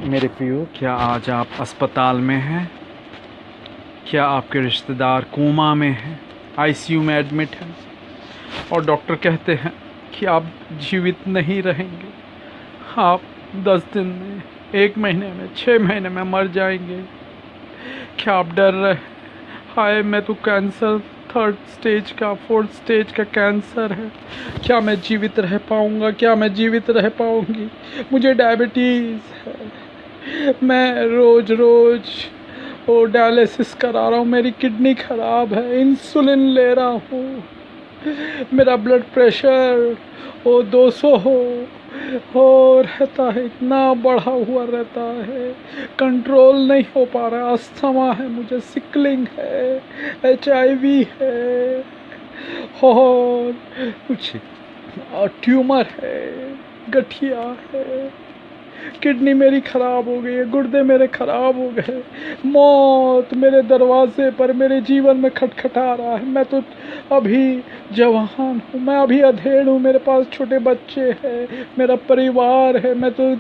मेरे प्रियो, क्या आज आप अस्पताल में हैं? क्या आपके रिश्तेदार कोमा में हैं, आईसीयू में एडमिट हैं और डॉक्टर कहते हैं कि आप जीवित नहीं रहेंगे, आप 10 दिन में, 1 महीने में, 6 महीने में मर जाएंगे? क्या आप डर रहे हैं? हाय, मैं तो कैंसर 3rd स्टेज का, 4th स्टेज का कैंसर है, क्या मैं जीवित रह पाऊँगा? क्या मैं जीवित रह पाऊँगी? मुझे डायबिटीज़ है, मैं रोज रोज वो डायलिसिस करा रहा हूँ, मेरी किडनी खराब है, इंसुलिन ले रहा हूँ, मेरा ब्लड प्रेशर वो 200 हो रहता है, इतना बढ़ा हुआ रहता है, कंट्रोल नहीं हो पा रहा। अस्थमा है, मुझे सिकलिंग है, HIV है और कुछ ट्यूमर है, गठिया है, किडनी मेरी खराब हो गई है, गुर्दे मेरे खराब हो गए, मौत मेरे दरवाजे पर मेरे जीवन में खटखटा रहा है। मैं तो अभी जवान हूँ, मैं अभी अधेड़ हूँ, मेरे पास छोटे बच्चे हैं, मेरा परिवार है, मैं तो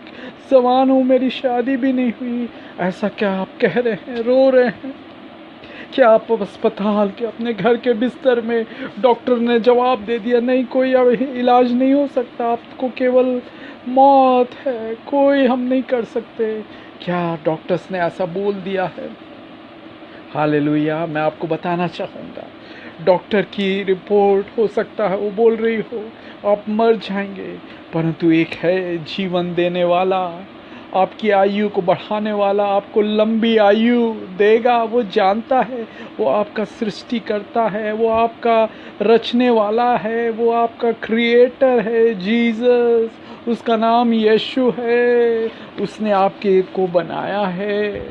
जवान हूँ, मेरी शादी भी नहीं हुई। ऐसा क्या आप कह रहे हैं, रो रहे हैं? क्या आप अस्पताल के अपने घर के बिस्तर में डॉक्टर ने जवाब दे दिया नहीं, कोई अब इलाज नहीं हो सकता, आपको केवल मौत है, कोई हम नहीं कर सकते? क्या डॉक्टर्स ने ऐसा बोल दिया है? हालेलुया। मैं आपको बताना चाहूँगा, डॉक्टर की रिपोर्ट हो सकता है वो बोल रही हो आप मर जाएंगे, परंतु एक है जीवन देने वाला, आपकी आयु को बढ़ाने वाला, आपको लंबी आयु देगा। वो जानता है, वो आपका सृष्टि करता है, वो आपका रचने वाला है, वो आपका क्रिएटर है, जीसस, उसका नाम यीशु है। उसने आपके को बनाया है,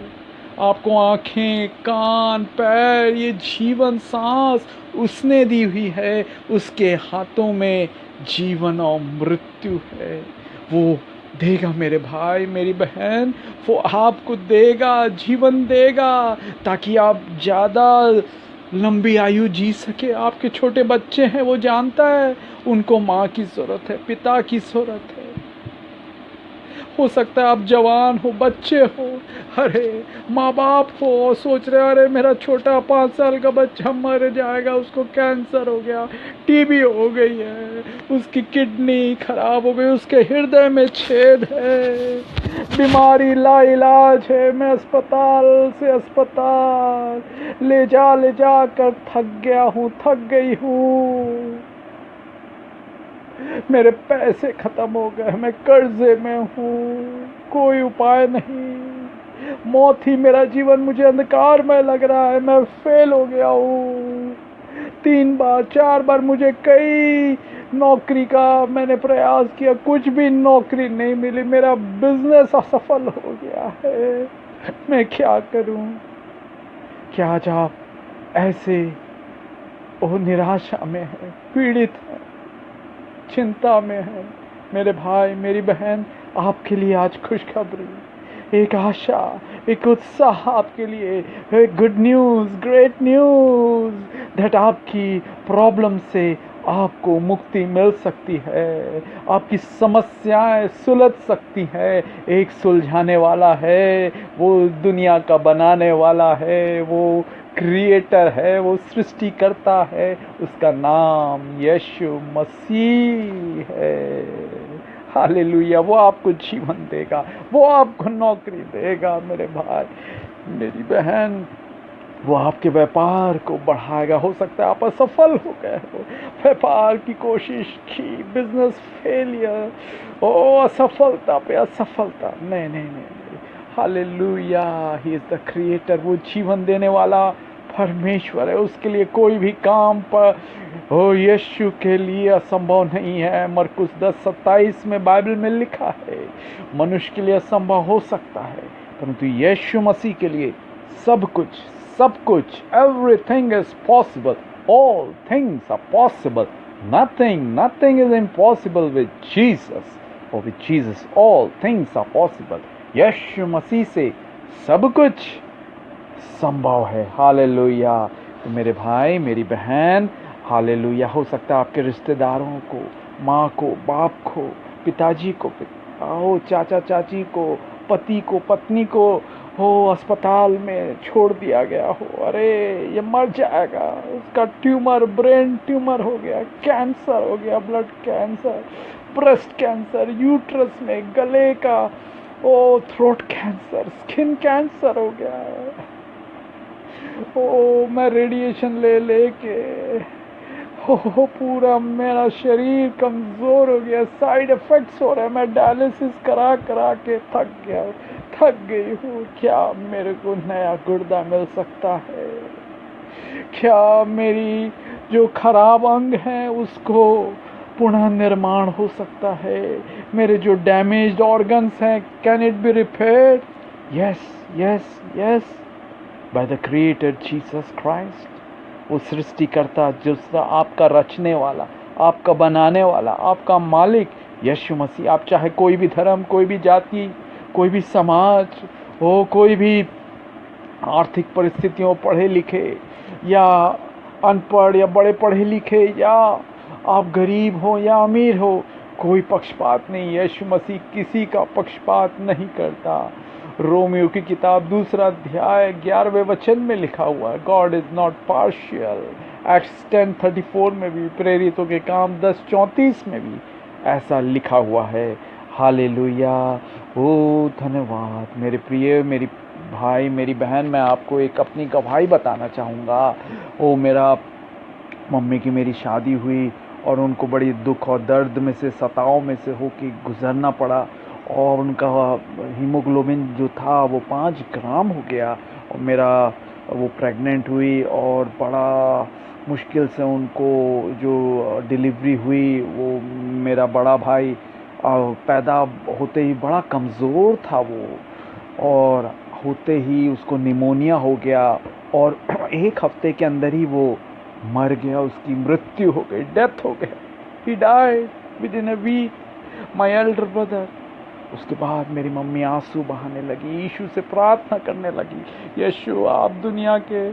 आपको आँखें, कान, पैर, ये जीवन सांस उसने दी हुई है। उसके हाथों में जीवन और मृत्यु है। वो देगा मेरे भाई, मेरी बहन, वो आपको देगा, जीवन देगा, ताकि आप ज़्यादा लंबी आयु जी सके। आपके छोटे बच्चे हैं, वो जानता है उनको माँ की ज़रूरत है, पिता की ज़रूरत है। हो सकता है आप जवान हो, बच्चे हो, अरे माँ बाप हो और सोच रहे अरे मेरा छोटा 5 साल का बच्चा मर जाएगा, उसको कैंसर हो गया, टीबी हो गई है, उसकी किडनी खराब हो गई, उसके हृदय में छेद है, बीमारी लाइलाज है, मैं अस्पताल से अस्पताल ले जा कर थक गया हूँ, थक गई हूँ, मेरे पैसे खत्म हो गए, मैं कर्जे में हूँ, कोई उपाय नहीं, मौत ही मेरा जीवन, मुझे अंधकार में लग रहा है, मैं फेल हो गया हूँ। 3 बार 4 बार मुझे कई नौकरी का मैंने प्रयास किया, कुछ भी नौकरी नहीं मिली, मेरा बिजनेस असफल हो गया है, मैं क्या करूँ? क्या आज आप ऐसे ओ निराशा में है, पीड़ित है, चिंता में है? मेरे भाई, मेरी बहन, आपके लिए आज खुशखबरी, एक आशा, एक उत्साह आपके लिए, एक good news, great news, that आपकी प्रॉब्लम से आपको मुक्ति मिल सकती है, आपकी समस्याएं सुलझ सकती है। एक सुलझाने वाला है, वो दुनिया का बनाने वाला है, वो क्रिएटर है, वो सृष्टि करता है, उसका नाम यीशु मसीह है। हालेलुया। वो आपको जीवन देगा, वो आपको नौकरी देगा मेरे भाई, मेरी बहन, वो आपके व्यापार को बढ़ाएगा। हो सकता है आप असफल हो गए हो, व्यापार की कोशिश की, बिजनेस फेलियर, ओ असफलता पे असफलता, नहीं नहीं नहीं, hallelujah, he is the creator, वो जीवन देने वाला परमेश्वर है, उसके लिए कोई भी काम पर ओ यीशु के लिए असंभव नहीं है। मरकुस 10:27 में बाइबल में लिखा है, मनुष्य के लिए असंभव हो सकता है, परंतु यीशु मसीह के लिए सब कुछ, everything is possible, all things are possible, nothing is impossible with Jesus, or with Jesus all things are possible। यीशु मसीह से सब कुछ संभव है। हालेलुया। तो मेरे भाई, मेरी बहन, हालेलुया। हो सकता है आपके रिश्तेदारों को, माँ को, बाप को, पिताजी को, चाचा चाची को, पति को, पत्नी को हो अस्पताल में छोड़ दिया गया हो, अरे ये मर जाएगा, उसका ट्यूमर, ब्रेन ट्यूमर हो गया, कैंसर हो गया, blood cancer, breast cancer, uterus में, गले का, ओ थ्रोट कैंसर, स्किन कैंसर हो गया है। ओ मैं रेडिएशन ले लेके हो पूरा मेरा शरीर कमज़ोर हो गया, साइड इफ़ेक्ट्स हो रहे हैं, मैं डायलिसिस करा करा के थक गई हूँ। क्या मेरे को नया गुर्दा मिल सकता है? क्या मेरी जो खराब अंग हैं उसको पुनः निर्माण हो सकता है? मेरे जो डैमेज्ड ऑर्गन्स हैं, can it be repaired? Yes yes yes, by the creator Jesus Christ. वो सृष्टिकर्ता, जो आपका रचने वाला, आपका बनाने वाला, आपका मालिक यीशु मसीह। आप चाहे कोई भी धर्म, कोई भी जाति, कोई भी समाज हो, कोई भी आर्थिक परिस्थितियों, पढ़े लिखे या अनपढ़ या बड़े पढ़े लिखे, या आप गरीब हो या अमीर हो, कोई पक्षपात नहीं। यीशु मसीह किसी का पक्षपात नहीं करता। रोमियो की किताब 2 अध्याय 11वें वचन में लिखा हुआ है, God is not partial. Acts 10:34 में भी, प्रेरितों के काम 10:34 में भी ऐसा लिखा हुआ है। हालेलुया, ओ धन्यवाद। मेरे प्रिय, मेरी भाई, मेरी बहन, मैं आपको एक अपनी गवाही बताना चाहूँगा। ओ मेरा मम्मी की मेरी शादी हुई और उनको बड़ी दुख और दर्द में से, सताव में से होके गुजरना पड़ा, और उनका हीमोग्लोबिन जो था वो 5 ग्राम हो गया, और मेरा वो प्रेग्नेंट हुई और बड़ा मुश्किल से उनको जो डिलीवरी हुई, वो मेरा बड़ा भाई पैदा होते ही बड़ा कमज़ोर था वो, और होते ही उसको निमोनिया हो गया, और 1 हफ्ते के अंदर ही वो मर गया, उसकी मृत्यु हो गई, डेथ हो गया। He died within a week, my elder brother। उसके बाद मेरी मम्मी आंसू बहाने लगी, यीशु से प्रार्थना करने लगी, यीशु आप दुनिया के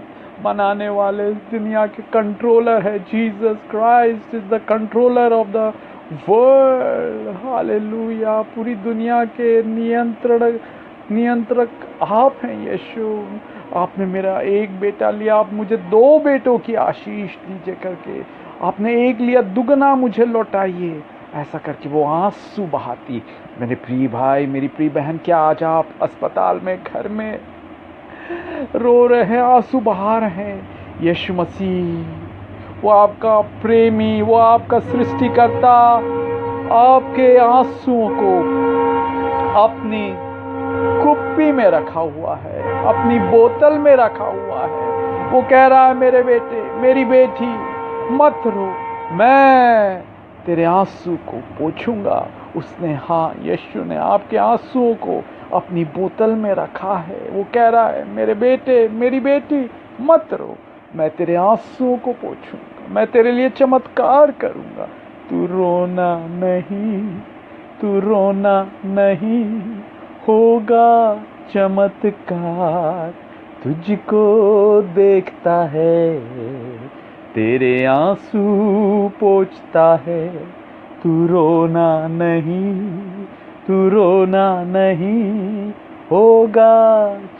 बनाने वाले, दुनिया के कंट्रोलर है, Jesus Christ is the controller of the world. Hallelujah, पूरी दुनिया के नियंत्रक आप हैं यीशु। आपने मेरा एक बेटा लिया, आप मुझे 2 बेटों की आशीष दीजिए करके, आपने एक लिया, दुगना मुझे लौटाइए, ऐसा करके वो आंसू बहाती। मेरे प्रिय भाई, मेरी प्रिय बहन, क्या आज आप अस्पताल में, घर में रो रहे हैं, आंसू बहा रहे हैं? यीशु मसीह, वो आपका प्रेमी, वो आपका सृष्टिकर्ता, आपके आंसुओं को अपनी कुप्पी में रखा हुआ है, अपनी बोतल में रखा हुआ है। वो कह रहा है, मेरे बेटे, मेरी बेटी, मत रो, मैं तेरे आंसू को पोंछूंगा। उसने, हाँ, यीशु ने आपके आंसुओं को अपनी बोतल में रखा है। वो कह रहा है, मेरे बेटे, मेरी बेटी, मत रो, मैं तेरे आंसुओं को पोंछूंगा, मैं तेरे लिए चमत्कार करूंगा। तू रोना नहीं, तू रोना नहीं, होगा चमत्कार, तुझको देखता है, तेरे आंसू पोंछता है। तू रोना नहीं, तू रोना नहीं, होगा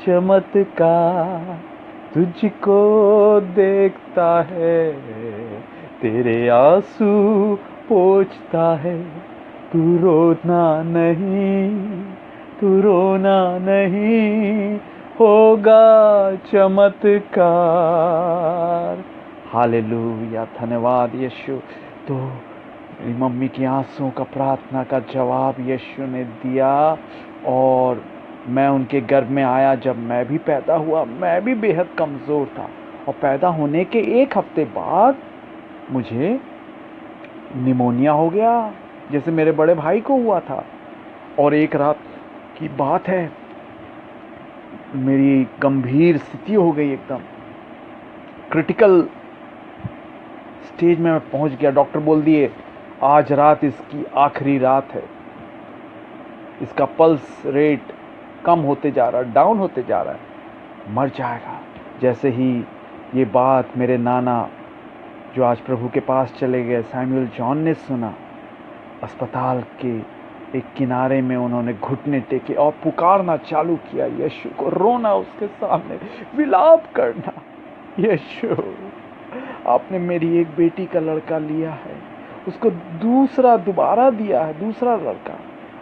चमत्कार, तुझको देखता है, तेरे आंसू पोंछता है। तू रोना नहीं, तू रोना नहीं, होगा चमत्कार। हालेलुया, धन्यवाद यीशु। तो मेरी मम्मी की आंसुओं का, प्रार्थना का जवाब यीशु ने दिया, और मैं उनके गर्भ में आया। जब मैं भी पैदा हुआ, मैं भी बेहद कमज़ोर था, और पैदा होने के 1 हफ्ते बाद मुझे निमोनिया हो गया, जैसे मेरे बड़े भाई को हुआ था। और एक रात की बात है, मेरी गंभीर स्थिति हो गई, एकदम क्रिटिकल स्टेज में मैं पहुंच गया। डॉक्टर बोल दिए, आज रात इसकी आखिरी रात है, इसका पल्स रेट कम होते जा रहा है, डाउन होते जा रहा है, मर जाएगा। जैसे ही ये बात मेरे नाना, जो आज प्रभु के पास चले गए, सैमुअल जॉन ने सुना, अस्पताल के एक किनारे में उन्होंने घुटने टेके और पुकारना चालू किया यीशु को, रोना उसके सामने, विलाप करना। यीशु, आपने मेरी एक बेटी का लड़का लिया है, उसको दोबारा दिया है, दूसरा लड़का,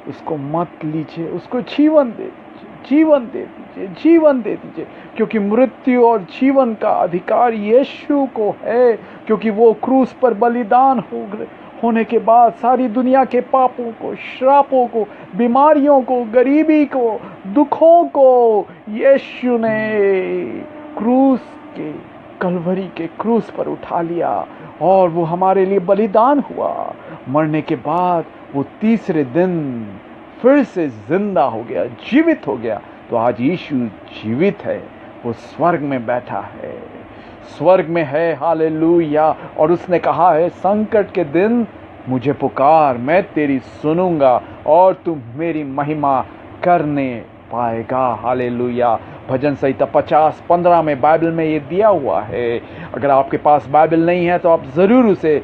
उसको मत लीजिए, उसको जीवन दे दीजिए, जीवन दे दीजिए, जीवन दे दीजिए, क्योंकि मृत्यु और जीवन का अधिकार यीशु को है, क्योंकि वो क्रूस पर बलिदान होने के बाद सारी दुनिया के पापों को, श्रापों को, बीमारियों को, गरीबी को, दुखों को यीशु ने कलवरी के क्रूस पर उठा लिया और वो हमारे लिए बलिदान हुआ। मरने के बाद वो तीसरे दिन फिर से जिंदा हो गया, जीवित हो गया। तो आज यीशु जीवित है, वो स्वर्ग में बैठा है, स्वर्ग में है, हालेलुया। और उसने कहा है, संकट के दिन मुझे पुकार, मैं तेरी सुनूंगा और तू मेरी महिमा करने पाएगा, हालेलुया। भजन संहिता 50:15 में बाइबल में ये दिया हुआ है। अगर आपके पास बाइबल नहीं है तो आप ज़रूर उसे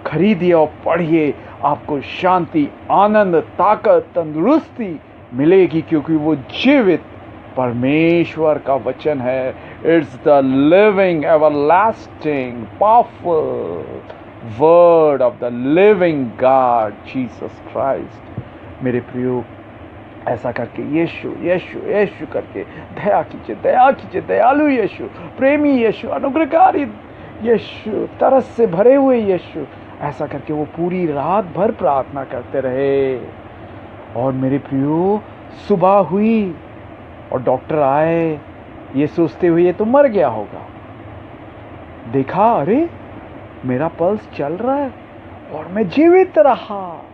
खरीदिए और पढ़िए, आपको शांति, आनंद, ताकत, तंदुरुस्ती मिलेगी, क्योंकि वो जीवित परमेश्वर का वचन है। It's the living, everlasting, powerful word of the living God Jesus Christ. मेरे प्रियो, ऐसा करके यीशु यीशु यीशु करके दया कीजिए, दया कीजिए, दयालु यीशु, प्रेमी यीशु, अनुग्रहकारी यीशु, तरस से भरे हुए यीशु। ऐसा करके वो पूरी रात भर प्रार्थना करते रहे। और मेरे प्रियो, सुबह हुई और डॉक्टर आए, ये सोचते हुए ये तो मर गया होगा। देखा, अरे मेरा पल्स चल रहा है और मैं जीवित रहा।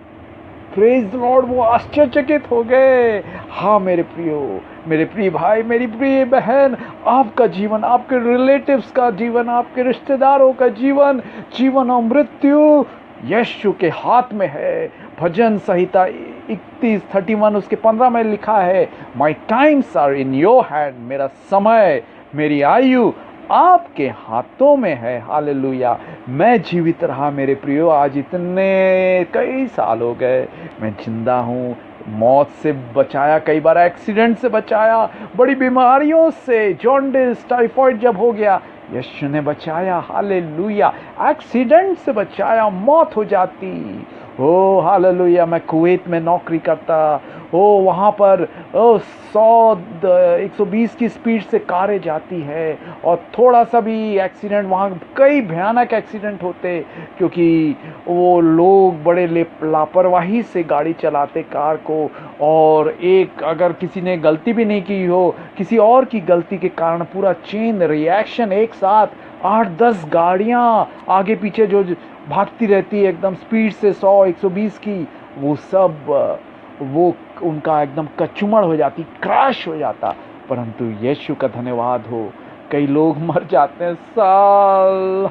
प्रेज द लॉर्ड, वो आश्चर्यचकित हो गए। हाँ मेरे प्रियो, मेरे प्रिय भाई, मेरी प्रिय बहन, आपका जीवन, आपके रिलेटिव्स का जीवन, आपके रिश्तेदारों का जीवन, जीवन और मृत्यु यीशु के हाथ में है। भजन संहिता 31:31 उसके 15 में लिखा है, my times are in your hand, मेरा समय, मेरी आयु आपके हाथों में है, हालेलुया। मैं जीवित रहा मेरे प्रियो, आज इतने कई साल हो गए, मैं जिंदा हूँ। मौत से बचाया, कई बार एक्सीडेंट से बचाया, बड़ी बीमारियों से, जॉन्डिस, टाइफाइड जब हो गया यीशु ने बचाया, हालेलुया। एक्सीडेंट से बचाया, मौत हो जाती, ओ हालेलुया। मैं कुवैत में नौकरी करता, ओ वहाँ पर 120 की स्पीड से कारें जाती है और थोड़ा सा भी एक्सीडेंट, वहाँ कई भयानक एक्सीडेंट होते, क्योंकि वो लोग बड़े लापरवाही से गाड़ी चलाते कार को, और एक अगर किसी ने गलती भी नहीं की हो, किसी और की गलती के कारण पूरा चेन रिएक्शन, एक साथ 8-10 गाड़ियाँ आगे पीछे जो भागती रहती है एकदम स्पीड से 100-120 की, वो सब वो उनका एकदम कचूमड़ हो जाती, क्रैश हो जाता। परंतु यीशु का धन्यवाद हो, कई लोग मर जाते हैं,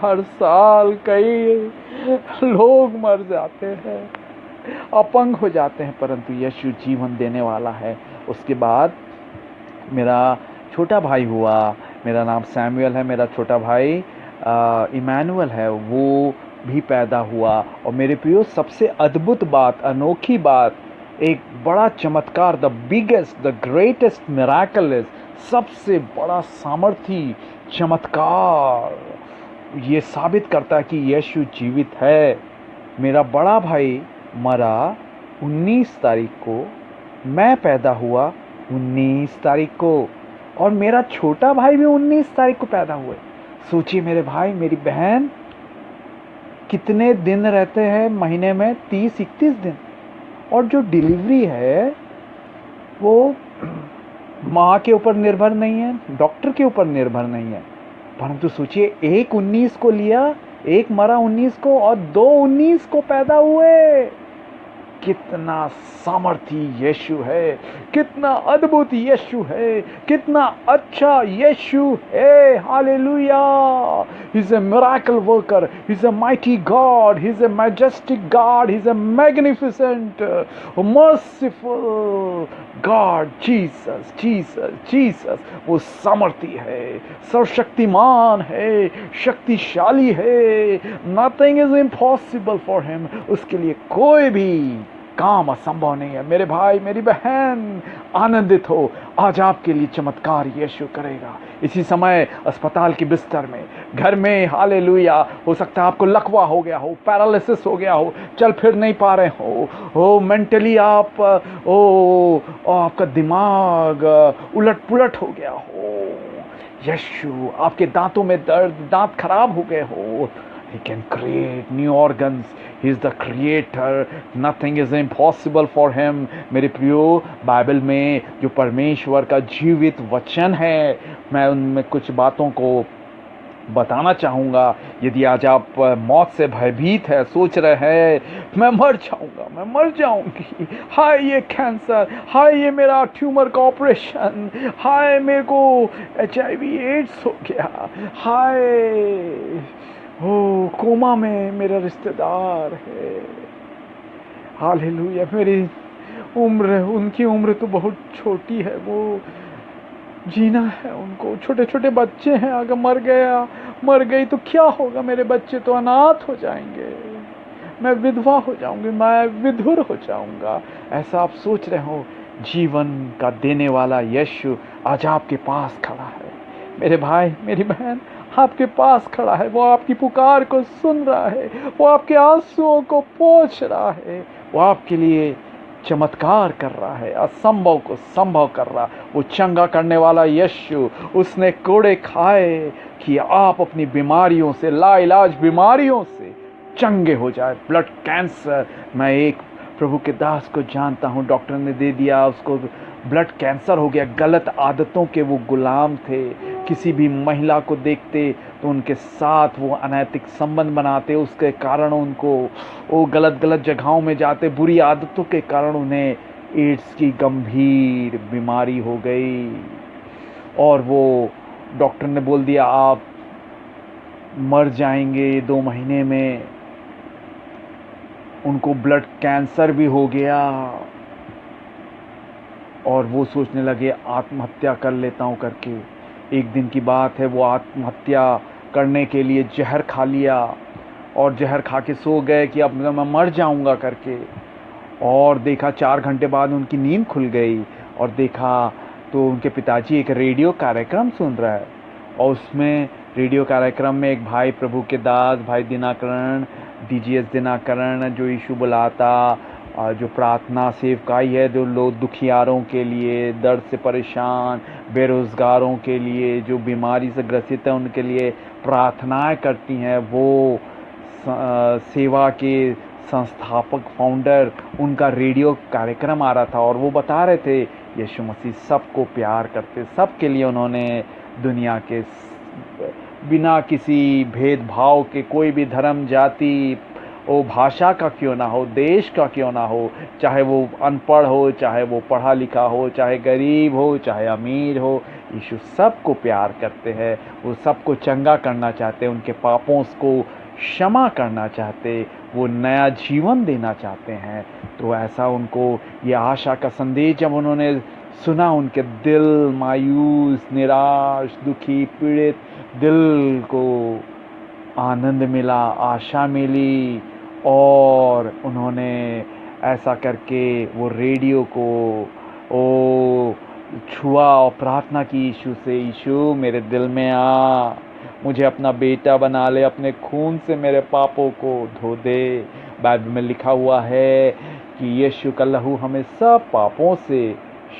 हर साल कई लोग मर जाते हैं, अपंग हो जाते हैं, परंतु यीशु जीवन देने वाला है। उसके बाद मेरा छोटा भाई हुआ, मेरा नाम सैमुअल है, मेरा छोटा भाई इमैनुअल है, वो भी पैदा हुआ। और मेरे प्रियो, सबसे अद्भुत बात, अनोखी बात, एक बड़ा चमत्कार, the biggest, the greatest miracle is, सबसे बड़ा सामर्थी चमत्कार ये साबित करता है कि यीशु जीवित है। मेरा बड़ा भाई मरा 19 तारीख को, मैं पैदा हुआ 19 तारीख को, और मेरा छोटा भाई भी 19 तारीख को पैदा हुए। सोचिए मेरे भाई, मेरी बहन, कितने दिन रहते हैं महीने में? 30-31 दिन। और जो डिलीवरी है वो माँ के ऊपर निर्भर नहीं है, डॉक्टर के ऊपर निर्भर नहीं है, परंतु सोचिए, एक 19 को लिया, एक मरा 19 को और 2 19 को पैदा हुए। कितना सामर्थी यीशु है, कितना अद्भुत यीशु है, कितना अच्छा यीशु है, hallelujah. He is a miracle worker, he is a mighty God, he is a majestic God, he is a magnificent, merciful God, Jesus Jesus Jesus. वो सामर्थी है, सर्वशक्तिमान है, शक्तिशाली है, nothing is impossible for him. उसके लिए कोई भी काम असंभव नहीं है। मेरे भाई मेरी बहन आनंदित हो, आज आपके लिए चमत्कार यीशु करेगा। इसी समय अस्पताल के बिस्तर में, घर में, हालेलुया, हो सकता है आपको लकवा हो गया हो, पैरालिसिस हो गया हो, चल फिर नहीं पा रहे हो मेंटली आप आपका दिमाग उलट पुलट हो गया हो, यीशु आपके दांतों में दर्द, दांत खराब हो गए हो, He can create new organs. He is the creator. Nothing is impossible for him. मेरे प्रियो, बाइबल में जो परमेश्वर का जीवित वचन है, मैं उनमें कुछ बातों को बताना चाहूँगा। यदि आज आप मौत से भयभीत है, सोच रहे हैं मैं मर जाऊँगा, मैं मर जाऊँगी, हाय ये कैंसर, हाय ये मेरा ट्यूमर का ऑपरेशन, हाय मेरे को HIV एड्स हो गया, हाय कोमा में मेरा रिश्तेदार है, हालेलुया, मेरी उम्र, उनकी उम्र तो बहुत छोटी है, वो जीना है उनको, छोटे छोटे बच्चे हैं, अगर मर गई तो क्या होगा, मेरे बच्चे तो अनाथ हो जाएंगे, मैं विधवा हो जाऊंगी, मैं विधुर हो जाऊंगा। ऐसा आप सोच रहे हो, जीवन का देने वाला यीशु आज आपके पास खड़ा है। मेरे भाई मेरी बहन आपके पास खड़ा है, वो आपकी पुकार को सुन रहा है, वो आपके आंसुओं को पोंछ रहा है, वो आपके लिए चमत्कार कर रहा है, असंभव को संभव कर रहा। वो चंगा करने वाला यीशु, उसने कोड़े खाए कि आप अपनी बीमारियों से, लाइलाज बीमारियों से चंगे हो जाए। ब्लड कैंसर, मैं एक प्रभु के दास को जानता हूँ, डॉक्टर ने दे दिया उसको ब्लड कैंसर हो गया। गलत आदतों के वो गुलाम थे, किसी भी महिला को देखते तो उनके साथ वो अनैतिक संबंध बनाते, उसके कारण उनको वो गलत जगहों में जाते, बुरी आदतों के कारण उन्हें एड्स की गंभीर बीमारी हो गई और वो डॉक्टर ने बोल दिया आप मर जाएंगे 2 महीने में। उनको ब्लड कैंसर भी हो गया और वो सोचने लगे आत्महत्या कर लेता हूँ करके। एक दिन की बात है, वो आत्महत्या करने के लिए जहर खा लिया और जहर खा के सो गए कि अब मैं मर जाऊँगा करके। और देखा 4 घंटे बाद उनकी नींद खुल गई और देखा तो उनके पिताजी एक रेडियो कार्यक्रम सुन रहा है और उसमें रेडियो कार्यक्रम में एक भाई प्रभु के दास भाई दिनाकरण, DGS दिनाकरण, जो यीशु बुलाता, जो प्रार्थना सेवकाई है, जो लोग दुखियारों के लिए, दर्द से परेशान, बेरोज़गारों के लिए, जो बीमारी से ग्रसित है उनके लिए प्रार्थनाएं करती हैं, वो सेवा के संस्थापक फाउंडर, उनका रेडियो कार्यक्रम आ रहा था और वो बता रहे थे यीशु मसीह सबको प्यार करते, सबके लिए उन्होंने दुनिया के बिना किसी भेदभाव के, कोई भी धर्म जाति वो भाषा का क्यों ना हो, देश का क्यों ना हो, चाहे वो अनपढ़ हो, चाहे वो पढ़ा लिखा हो, चाहे गरीब हो, चाहे अमीर हो, यीशु सबको प्यार करते हैं। वो सबको चंगा करना चाहते, उनके पापों को क्षमा करना चाहते, वो नया जीवन देना चाहते हैं। तो ऐसा उनको ये आशा का संदेश जब उन्होंने सुना, उनके दिल मायूस, निराश, दुखी, पीड़ित दिल को आनंद मिला, आशा मिली और उन्होंने ऐसा करके वो रेडियो को छुआ और प्रार्थना की यीशु से, यीशु मेरे दिल में आ, मुझे अपना बेटा बना ले, अपने खून से मेरे पापों को धो दे। बाइबल में लिखा हुआ है कि यीशु का लहू हमें सब पापों से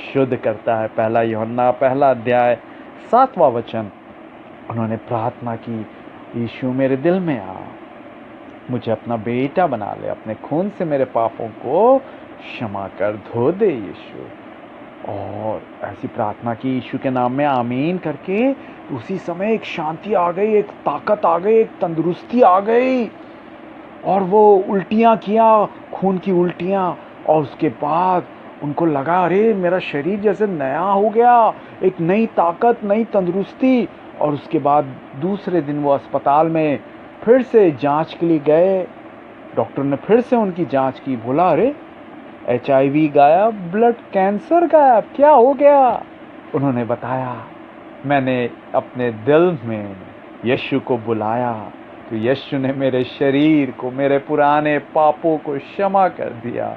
शुद्ध करता है। 1 यूहन्ना 1 अध्याय 7वां वचन। उन्होंने प्रार्थना की, यीशु मेरे दिल में आ, मुझे अपना बेटा बना ले, अपने खून से मेरे पापों को क्षमा कर, धो दे यीशु। और ऐसी प्रार्थना की यीशु के नाम में आमीन करके, उसी समय एक शांति आ गई, एक ताकत आ गई, एक तंदुरुस्ती आ गई और वो उल्टियाँ किया, खून की उल्टियाँ, और उसके बाद उनको लगा अरे मेरा शरीर जैसे नया हो गया, एक नई ताकत, नई तंदुरुस्ती। और उसके बाद दूसरे दिन वो अस्पताल में फिर से जांच के लिए गए। डॉक्टर ने फिर से उनकी जांच की, बोला अरे HIV गायब, ब्लड कैंसर गायब, क्या हो गया? उन्होंने बताया मैंने अपने दिल में यीशु को बुलाया तो यीशु ने मेरे शरीर को, मेरे पुराने पापों को क्षमा कर दिया।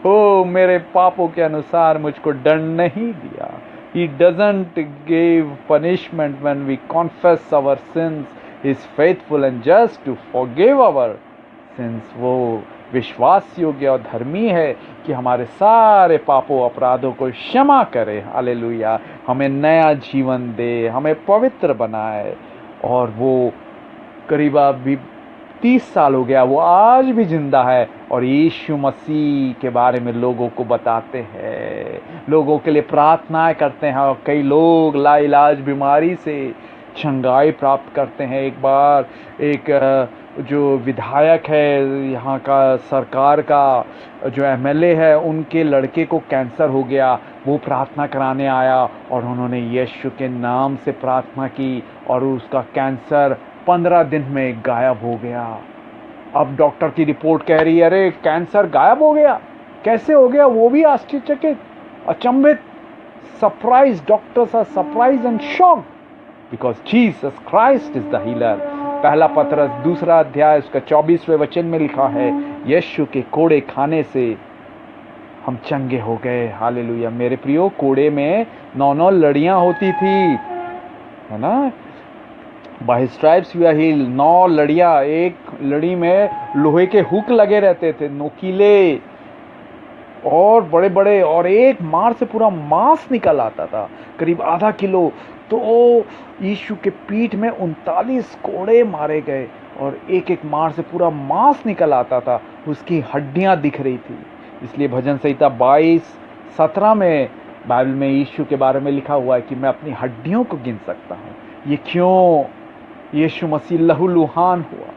ओ मेरे पापों के अनुसार मुझको दंड नहीं दिया। He doesn't give punishment when we confess our sins. He is faithful and just to forgive our sins. वो विश्वास योग्य और धर्मी है कि हमारे सारे पापों अपराधों को क्षमा करे। हालेलुया। हमें नया जीवन दे, हमें पवित्र बनाए। और वो करीब अभी 30 साल हो गया, वो आज भी जिंदा है और यीशु मसीह के बारे में लोगों को बताते हैं, लोगों के लिए प्रार्थनाएं करते हैं। और कई लोग लाइलाज बीमारी से चंगाई प्राप्त करते हैं। एक बार एक जो विधायक है यहाँ का, सरकार का जो एमएलए है, उनके लड़के को कैंसर हो गया। वो प्रार्थना कराने आया और उन्होंने यीशु के नाम से प्रार्थना की और उसका कैंसर 15 दिन में गायब हो गया। अब डॉक्टर की रिपोर्ट कह रही है अरे कैंसर गायब हो गया, कैसे हो गया? वो भी आश्चर्यचकित, अचंभित, surprise. Doctors are surprise and shocked because Jesus Christ is the healer. पहला पतरस 2 अध्याय उसका 24वें वचन में लिखा है, यीशु के कोड़े खाने से हम चंगे हो गए। हालेलुया। मेरे प्रियो, कोड़े में 9 लड़ियां होती थी, है ना? By stripes we are healed. 9 लड़ियां, एक लड़ी में लोहे के हुक लगे रहते थे, नोकीले और बड़े बड़े, और एक मार से पूरा मांस निकल आता था, करीब आधा किलो। तो यीशु के पीठ में 39 कोड़े मारे गए और एक एक मार से पूरा मांस निकल आता था, उसकी हड्डियां दिख रही थी। इसलिए भजन संहिता 22:17 में बाइबल में यीशु के बारे में लिखा हुआ है कि मैं अपनी हड्डियों को गिन सकता हूँ। ये क्यों? यीशु मसीह लहूलुहान हुआ,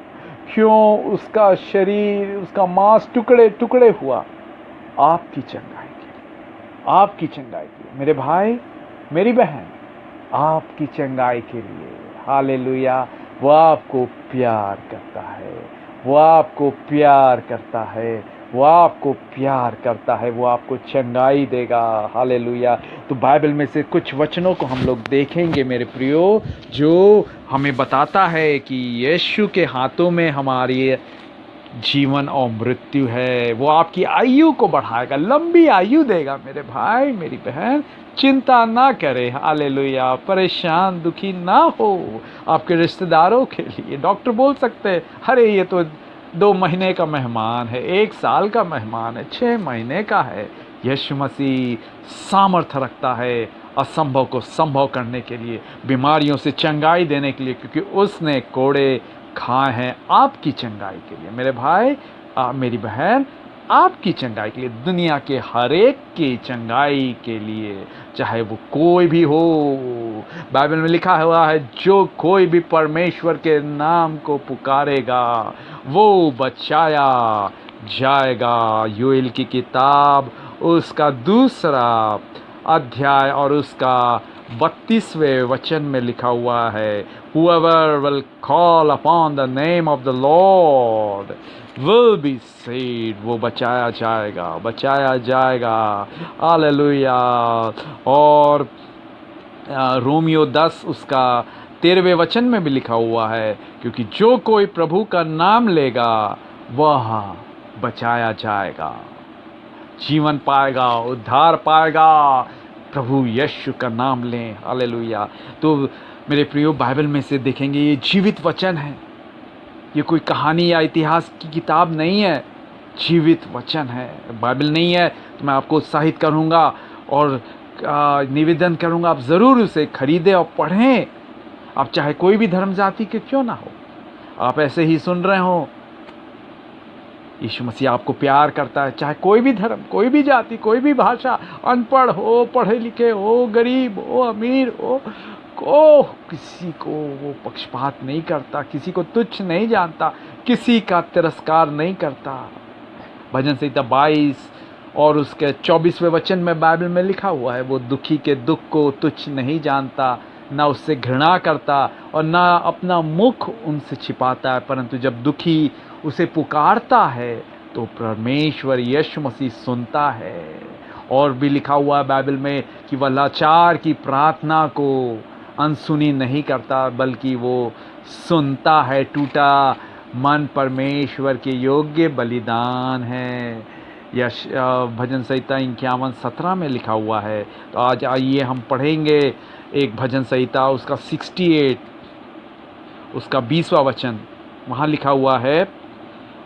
क्यों उसका शरीर, उसका मांस टुकड़े टुकड़े हुआ? आपकी चंगाई के लिए, आपकी चंगाई के लिए। मेरे भाई, मेरी बहन, आपकी चंगाई के लिए। हालेलुया। वो आपको प्यार करता है, वो आपको प्यार करता है, वो आपको प्यार करता है, वो आपको चंगाई देगा। हालेलुया। तो बाइबल में से कुछ वचनों को हम लोग देखेंगे मेरे प्रियो, जो हमें बताता है कि यीशु के हाथों में हमारी जीवन और मृत्यु है। वो आपकी आयु को बढ़ाएगा, लंबी आयु देगा। मेरे भाई, मेरी बहन, चिंता ना करें। हालेलुया। परेशान, दुखी ना हो। आपके रिश्तेदारों के लिए डॉक्टर बोल सकते हैं अरे ये तो 2 महीने का मेहमान है, 1 साल का मेहमान है, 6 महीने का है। यीशु मसीह सामर्थ्य रखता है असंभव को संभव करने के लिए, बीमारियों से चंगाई देने के लिए, क्योंकि उसने कोड़े खाए हैं आपकी चंगाई के लिए। मेरे भाई, मेरी बहन, आपकी चंगाई के लिए, दुनिया के हर एक की चंगाई के लिए, चाहे वो कोई भी हो। बाइबल में लिखा हुआ है जो कोई भी परमेश्वर के नाम को पुकारेगा वो बचाया जाएगा। योएल की किताब उसका 2 अध्याय और उसका 32वें वचन में लिखा हुआ है, Whoever will call upon the name of the Lord will be saved। वो बचाया जाएगा, बचाया जाएगा। हालेलुया। और रोमियो 10 उसका 13वें वचन में भी लिखा हुआ है, क्योंकि जो कोई प्रभु का नाम लेगा वह बचाया जाएगा, जीवन पाएगा, उद्धार पाएगा। प्रभु यीशु का नाम लें। हालेलुया। तो मेरे प्रियो, बाइबल में से देखेंगे ये जीवित वचन है, ये कोई कहानी या इतिहास की किताब नहीं है, जीवित वचन है। बाइबल नहीं है तो मैं आपको उत्साहित करूंगा और निवेदन करूंगा आप ज़रूर उसे खरीदें और पढ़ें। आप चाहे कोई भी धर्म जाति के क्यों ना हो, आप ऐसे ही सुन रहे हो, यीशु मसीह आपको प्यार करता है। चाहे कोई भी धर्म, कोई भी जाति, कोई भी भाषा, अनपढ़ हो, पढ़े लिखे हो, गरीब हो, अमीर हो, किसी को वो पक्षपात नहीं करता, किसी को तुच्छ नहीं जानता, किसी का तिरस्कार नहीं करता। भजन संहिता 22 और उसके 24वें वचन में बाइबल में लिखा हुआ है, वो दुखी के दुख को तुच्छ नहीं जानता, ना उससे घृणा करता और ना अपना मुख उनसे छिपाता है, परंतु जब दुखी उसे पुकारता है तो परमेश्वर यीशु मसीह सुनता है। और भी लिखा हुआ है बाइबल में कि वह लाचार की प्रार्थना को अनसुनी नहीं करता, बल्कि वो सुनता है। टूटा मन परमेश्वर के योग्य बलिदान है। भजन संहिता 51:17 में लिखा हुआ है। तो आज आइए हम पढ़ेंगे एक भजन संहिता, उसका 68, उसका 20वां वचन। वहाँ लिखा हुआ है,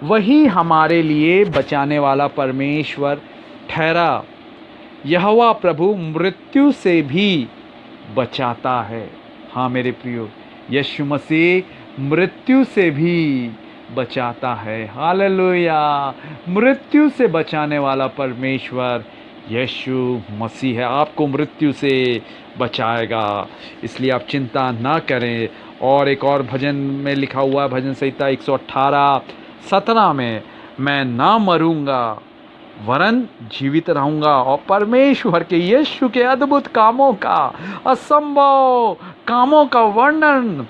वही हमारे लिए बचाने वाला परमेश्वर ठहरा, यहोवा प्रभु मृत्यु से भी बचाता है। हाँ मेरे प्रियो, यीशु मसीह मृत्यु से भी बचाता है। हालेलुया। मृत्यु से बचाने वाला परमेश्वर यीशु मसीह है। आपको मृत्यु से बचाएगा, इसलिए आप चिंता ना करें। और एक और भजन में लिखा हुआ है, भजन संहिता 118:17 में, मैं ना मरूंगा वरन जीवित रहूंगा और परमेश्वर के यीशु के अद्भुत कामों का, असंभव कामों का वर्णन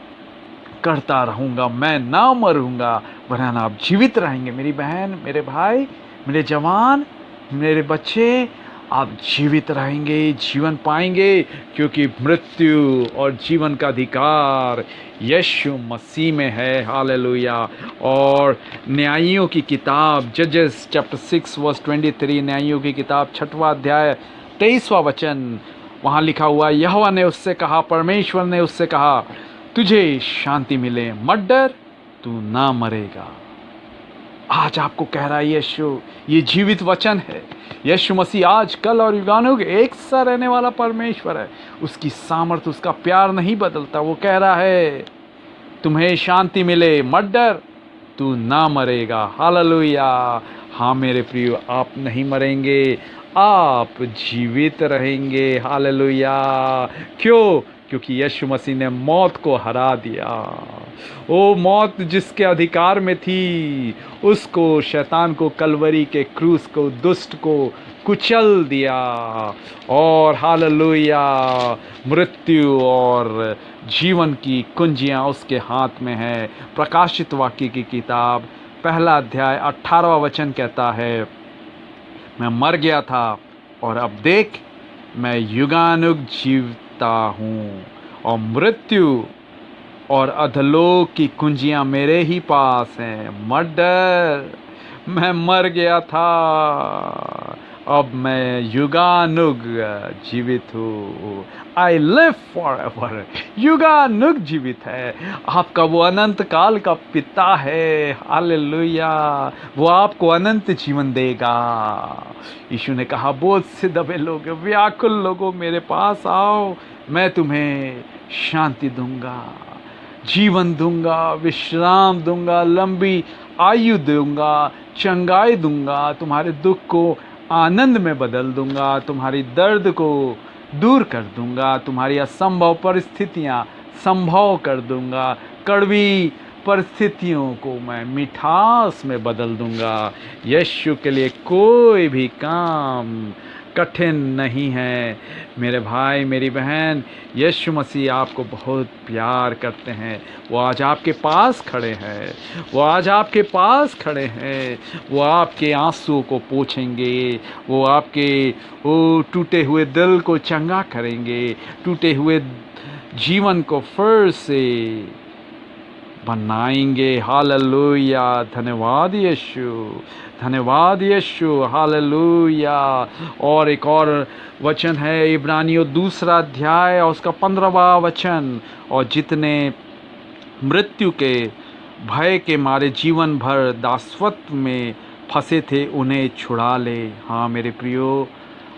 करता रहूंगा। मैं ना मरूंगा वरन आप जीवित रहेंगे। मेरी बहन, मेरे भाई, मेरे जवान, मेरे बच्चे, आप जीवित रहेंगे, जीवन पाएंगे, क्योंकि मृत्यु और जीवन का अधिकार यीशु मसीह में है। हालेलुया। और न्यायियों की किताब, जजेस चैप्टर 6:23, न्यायियों की किताब 6वां अध्याय 23वां वचन, वहाँ लिखा हुआ, यहोवा ने उससे कहा, परमेश्वर ने उससे कहा, तुझे शांति मिले, मत डर, तू ना मरेगा। आज आपको कह रहा है यीशु, ये जीवित वचन है। यीशु मसीह आज, कल और युगानुग एक सा रहने वाला परमेश्वर है। उसकी सामर्थ्य, उसका प्यार नहीं बदलता। वो कह रहा है, तुम्हें शांति मिले, मत डर, तू ना मरेगा। हालेलुया। हाँ मेरे प्रियो, आप नहीं मरेंगे, आप जीवित रहेंगे। हालेलुया। क्यों? क्योंकि यीशु मसीह ने मौत को हरा दिया। ओ मौत जिसके अधिकार में थी, उसको, शैतान को, कलवरी के क्रूस को, दुष्ट को कुचल दिया। और हालेलुया, मृत्यु और जीवन की कुंजियां उसके हाथ में है। प्रकाशित वाक्य की किताब 1 अध्याय 18वां वचन कहता है, मैं मर गया था और अब देख, मैं युगानुग जीवता हूँ और मृत्यु और अधलोक की कुंजियां मेरे ही पास हैं। मत डर, मैं मर गया था, अब मैं युगानुग जीवित हूँ। I live forever. युगानुग जीवित है। आपका वो अनंत काल का पिता है। हालेलुया। वो आपको अनंत जीवन देगा। यीशु ने कहा, बोझ से दबे लोगों, व्याकुल लोगों, मेरे पास आओ, मैं तुम्हें शांति दूंगा, जीवन दूंगा, विश्राम दूंगा, लंबी आयु दूंगा, चंगाई दूंगा, तुम्हारे दुख को आनंद में बदल दूंगा, तुम्हारी दर्द को दूर कर दूंगा, तुम्हारी असंभव परिस्थितियां संभव कर दूंगा, कड़वी परिस्थितियों को मैं मिठास में बदल दूंगा। यीशु के लिए कोई भी काम कठिन नहीं है। मेरे भाई, मेरी बहन, यीशु मसीह आपको बहुत प्यार करते हैं। वो आज आपके पास खड़े हैं। वो आज आपके पास खड़े हैं। वो आपके आंसुओं को पोंछेंगे। वो आपके वो टूटे हुए दिल को चंगा करेंगे। टूटे हुए जीवन को फिर से बनाएंगे। हालेलुया। धन्यवाद यीशु, धन्यवाद यीशु। हालेलुया। और एक और वचन है, इब्रानियों 2 अध्याय और उसका 15वां वचन, और जितने मृत्यु के भय के मारे जीवन भर दासत्व में फंसे थे, उन्हें छुड़ा ले। हाँ मेरे प्रियो,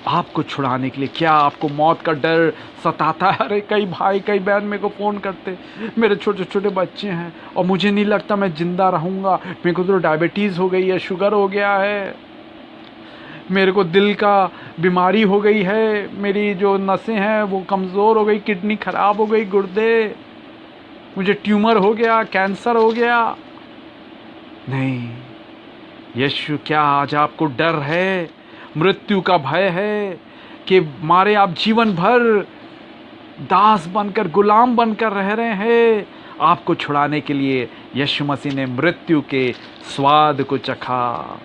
आपको छुड़ाने के लिए, क्या आपको मौत का डर सताता है? अरे कई भाई, कई बहन मेरे को फ़ोन करते, मेरे छोटे छोटे बच्चे हैं और मुझे नहीं लगता मैं ज़िंदा रहूँगा, मेरे को तो डायबिटीज़ हो गई है, शुगर हो गया है, मेरे को दिल का बीमारी हो गई है, मेरी जो नसें हैं वो कमज़ोर हो गई, किडनी ख़राब हो गई, गुर्दे, मुझे ट्यूमर हो गया, कैंसर हो गया। नहीं, यीशु, क्या आज आपको डर है, मृत्यु का भय है कि मारे आप जीवन भर दास बनकर, गुलाम बनकर रह रहे हैं? आपको छुड़ाने के लिए यीशु मसीह ने मृत्यु के स्वाद को चखा।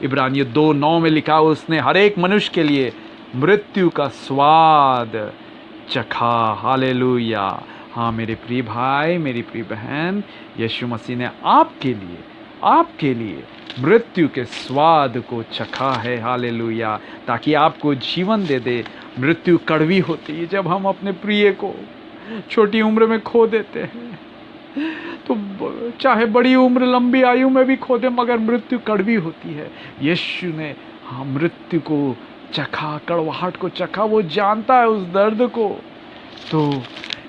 इब्रानियों 2:9 में लिखा, उसने हर एक मनुष्य के लिए मृत्यु का स्वाद चखा। हालेलुया। हाँ मेरे प्रिय भाई, मेरी प्रिय बहन, यीशु मसीह ने आपके लिए आपके लिए मृत्यु के स्वाद को चखा है, हालेलुया, ताकि आपको जीवन दे दे। मृत्यु कड़वी होती है जब हम अपने प्रिय को छोटी उम्र में खो देते हैं, तो चाहे बड़ी उम्र लंबी आयु में भी खो दे, मगर मृत्यु कड़वी होती है। यीशु ने मृत्यु को चखा, कड़वाहट को चखा, वो जानता है उस दर्द को। तो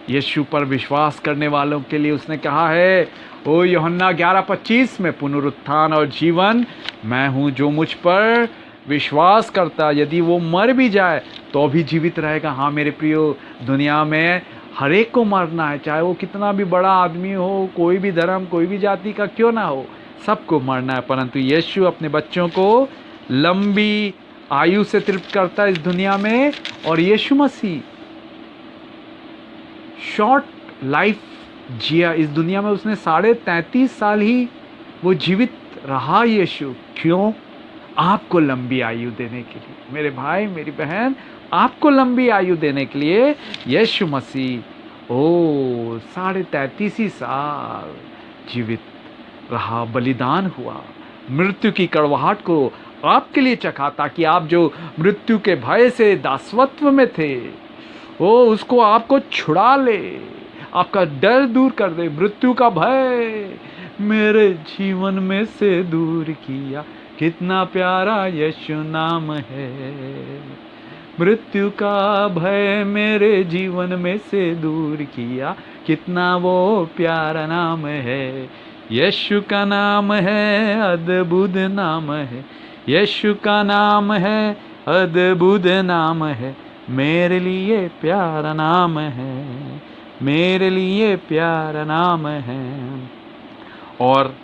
यीशु पर विश्वास करने वालों के लिए उसने कहा है, ओ यूहन्ना 11:25 में, पुनरुत्थान और जीवन मैं हूँ, जो मुझ पर विश्वास करता यदि वो मर भी जाए तो भी जीवित रहेगा। हाँ मेरे प्रियो, दुनिया में हर एक को मरना है, चाहे वो कितना भी बड़ा आदमी हो, कोई भी धर्म, कोई भी जाति का क्यों ना हो, सबको मरना है। परंतु यीशु अपने बच्चों को लंबी आयु से तृप्त करता है इस दुनिया में। और यीशु मसीह शॉर्ट लाइफ जिया इस दुनिया में, उसने 33.5 साल ही वो जीवित रहा। यीशु क्यों? आपको लंबी आयु देने के लिए, मेरे भाई मेरी बहन, आपको लंबी आयु देने के लिए यीशु मसीह 33.5 साल जीवित रहा, बलिदान हुआ, मृत्यु की कड़वाहट को आपके लिए चखा, ताकि आप जो मृत्यु के भय से दासत्व में थे, उसको आपको छुड़ा ले, आपका डर दूर कर दे, मृत्यु का भय मेरे जीवन में से दूर किया। कितना प्यारा यीशु नाम है, मृत्यु का भय मेरे जीवन में से दूर किया, कितना वो प्यारा नाम है। यीशु का नाम है, अद्भुत नाम है, यीशु का नाम है, अद्भुत नाम है, मेरे लिए प्यारा नाम है, मेरे लिए प्यारा नाम है। और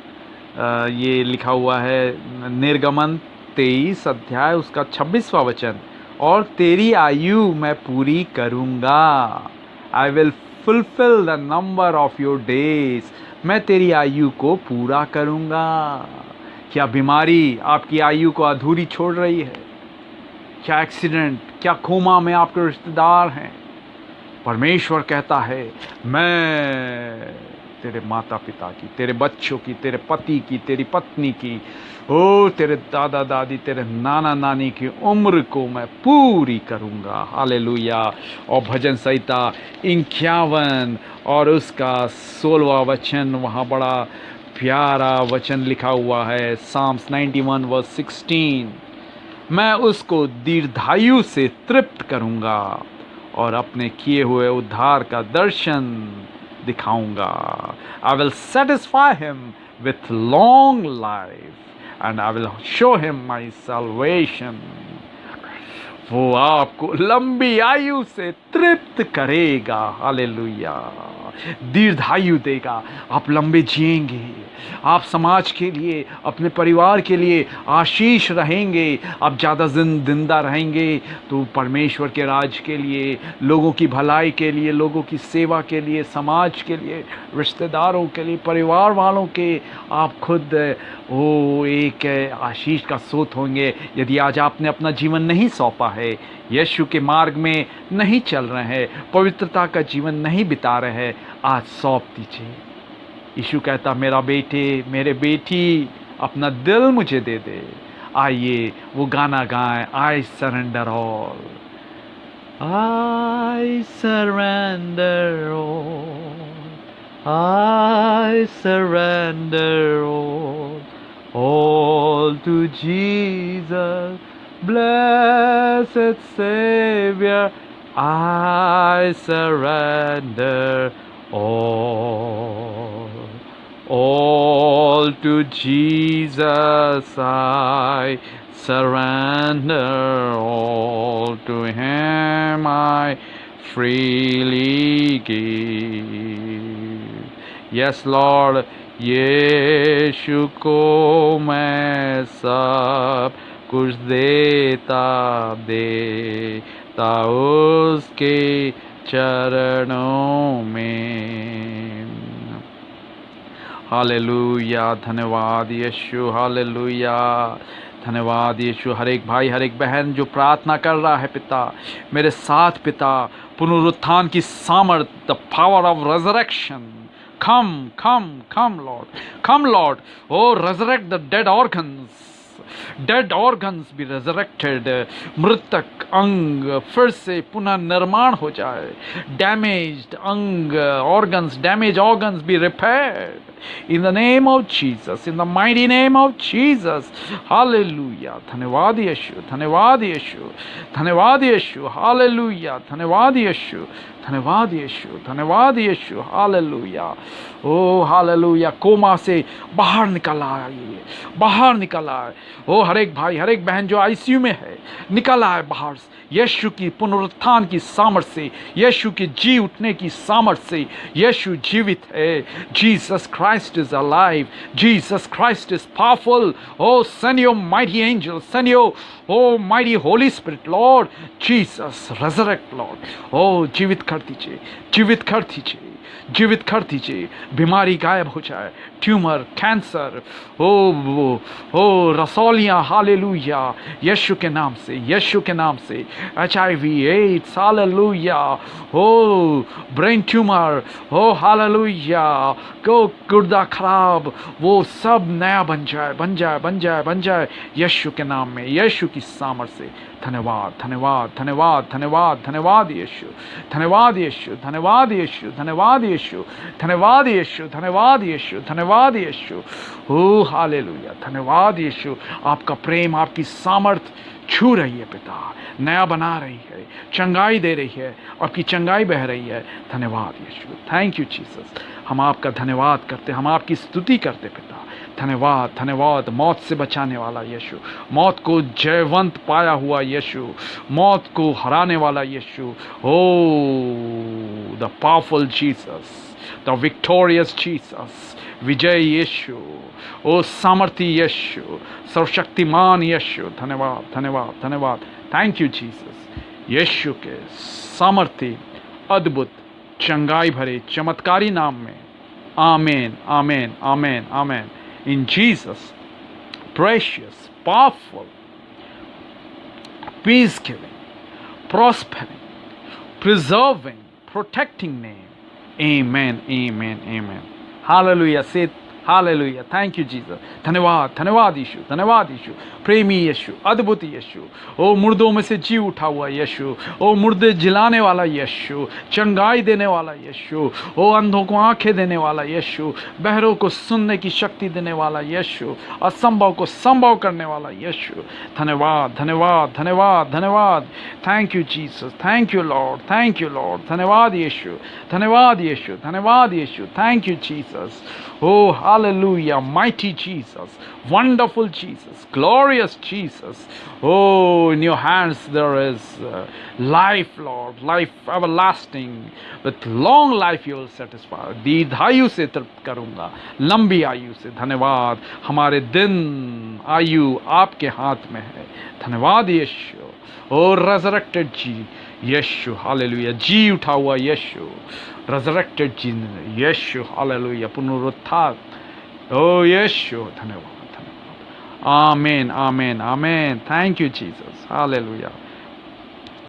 ये लिखा हुआ है निर्गमन 23 अध्याय उसका 26वां वचन, और तेरी आयु मैं पूरी करूँगा, I will fulfil the number of your days, मैं तेरी आयु को पूरा करूँगा। क्या बीमारी आपकी आयु को अधूरी छोड़ रही है? क्या एक्सीडेंट, क्या कोमा में आपके रिश्तेदार हैं? परमेश्वर कहता है, मैं तेरे माता पिता की, तेरे बच्चों की, तेरे पति की, तेरी पत्नी की, तेरे दादा दादी, तेरे नाना नानी की उम्र को मैं पूरी करूँगा। हालेलुया। और भजन संहिता 51 और उसका 16वां वचन, वहाँ बड़ा प्यारा वचन लिखा हुआ है, Psalms 91:16, मैं उसको दीर्घायु से तृप्त करूँगा और अपने किए हुए उद्धार का दर्शन दिखाऊंगा। I will satisfy him with long life and I will show him my salvation. वो आपको लंबी आयु से तृप्त करेगा। हालेलुया। दीर्घायु देगा, आप लंबे जिएंगे, आप समाज के लिए, अपने परिवार के लिए आशीष रहेंगे, आप ज़्यादा जिंदा रहेंगे तो परमेश्वर के राज के लिए, लोगों की भलाई के लिए, लोगों की सेवा के लिए, समाज के लिए, रिश्तेदारों के लिए, परिवार वालों के, आप खुद एक आशीष का स्रोत होंगे। यदि आज आपने अपना जीवन नहीं सौंपा है, यीशु के मार्ग में नहीं चल रहे हैं, पवित्रता का जीवन नहीं बिता रहे हैं, आज सौंप दीजिए। यीशु कहता, मेरा बेटे, मेरे बेटी, अपना दिल मुझे दे दे। आइए वो गाना गाएं, I surrender all, I surrender all, I surrender all to Jesus, blessed Savior, I surrender all to Jesus, I surrender all to Him, I freely give. Yes, Lord, यीशु को मैं सब कुछ देता उसके चरणों में। हालेलुया, धन्यवाद यीशु, हालेलुया, धन्यवाद यीशु। हर एक भाई, हर एक बहन जो प्रार्थना कर रहा है, पिता मेरे साथ, पिता पुनरुत्थान की सामर्थ, the power of resurrection, come, Lord. Come, Lord. Oh, resurrect the dead organs. Dead organs भी resurrected, मृतक अंग फिर से पुनः निर्माण हो जाए, डैमेज्ड अंग organs, damaged organs be repaired in the name of Jesus, in the mighty name of Jesus. Hallelujah. धन्यवाद यीशु, धन्यवाद यीशु, धन्यवाद यीशु. Hallelujah. धन्यवाद यीशु, धन्यवाद यीशु, धन्यवाद यीशु. हालेलुया. ओ हालेलुया. कोमा से बाहर निकल आइए, बाहर निकल आए. ओ हर एक भाई, हर एक बहन जो आईसीयू में है, निकल आए बाहर. यीशु की पुनरुत्थान की सामर्थ्य से, यीशु के जी उठने की सामर्थ्य से, यीशु जीवित है. Jesus Christ is alive. Jesus Christ is powerful. Oh send your mighty angel, send your oh mighty holy spirit, Lord Jesus. Resurrect Lord. Oh जीवित कर दीजिए, जीवित कर दीजिए, जीवित कर दीजिए. बीमारी गायब हो जाए, ट्यूमर, कैंसर, ओ रसौलियाँ, हालेलुया, यीशु के नाम से, यीशु के नाम से. HIV, AIDS, hallelujah. ओ ब्रेन ट्यूमर, ओ हालेलुया, को गुर्दा खराब, वो सब नया बन जाए, बन जाए, बन जाए, बन जाए, यीशु के नाम में, यीशु की सामर्थ से. धन्यवाद, धन्यवाद, धन्यवाद, धन्यवाद, धन्यवाद यीशु, धन्यवाद यीशु, धन्यवाद यीशु, धन्यवाद यीशु, धन्यवाद यीशु, धन्यवाद यीशु, धन्यवाद यीशु. ओ हालेलुया. धन्यवाद यीशु. आपका प्रेम, आपकी सामर्थ छू रही है पिता, नया बना रही है, चंगाई दे रही है, आपकी चंगाई बह रही है. धन्यवाद यीशु. Thank you Jesus. हम आपका धन्यवाद करते, हम आपकी स्तुति करते पिता. धन्यवाद, धन्यवाद. मौत से बचाने वाला यीशु, मौत को जयवंत पाया हुआ यीशु, मौत को हराने वाला Yeshu. Oh the powerful Jesus, the victorious Jesus, विजय यीशु, ओ सामर्थी यीशु, सर्वशक्तिमान यीशु. धन्यवाद, धन्यवाद, धन्यवाद. Thank you Jesus. यीशु के सामर्थी, अद्भुत, चंगाई भरे, चमत्कारी नाम में. आमेन, amen, amen, amen. In Jesus' precious, powerful, peace-giving, prospering, preserving, protecting name. Amen, amen, amen. Hallelujah. Say hallelujah. Thank you, Jesus. धन्यवाद, धन्यवाद यीशु, धन्यवाद यीशु. प्रेमी यीशु, अद्भुत यीशु, ओ मुर्दों में से जी उठा हुआ यीशु, ओ मुर्दे जिलाने वाला यीशु, चंगाई देने वाला यीशु, ओ अंधों को आंखें देने वाला यीशु, बहरों को सुनने की शक्ति देने वाला यीशु, असंभव को संभव करने वाला यीशु. धन्यवाद, धन्यवाद, धन्यवाद, धन्यवाद. Thank you Jesus. Thank you Lord, thank you Lord. धन्यवाद यीशु, धन्यवाद यीशु, धन्यवाद Yeshu. Thank you Jesus. Oh, hallelujah, mighty Jesus, wonderful Jesus, glorious Jesus. Oh, in your hands there is life, Lord, life everlasting. With long life you will satisfy. दीर्घायु से तृप्त करूँगा, लंबी आयु से. धन्यवाद. हमारे दिन, आयु आपके हाथ में है. धन्यवाद यीशु. Oh, resurrected यीशु, हालेलुया, जी उठा हुआ यीशु, resurrected जी यीशु, हालेलुया, पुनरुत्थान, ओ यीशु. धन्यवाद, धन्यवाद. Amen, amen, amen. Thank you Jesus. Hallelujah.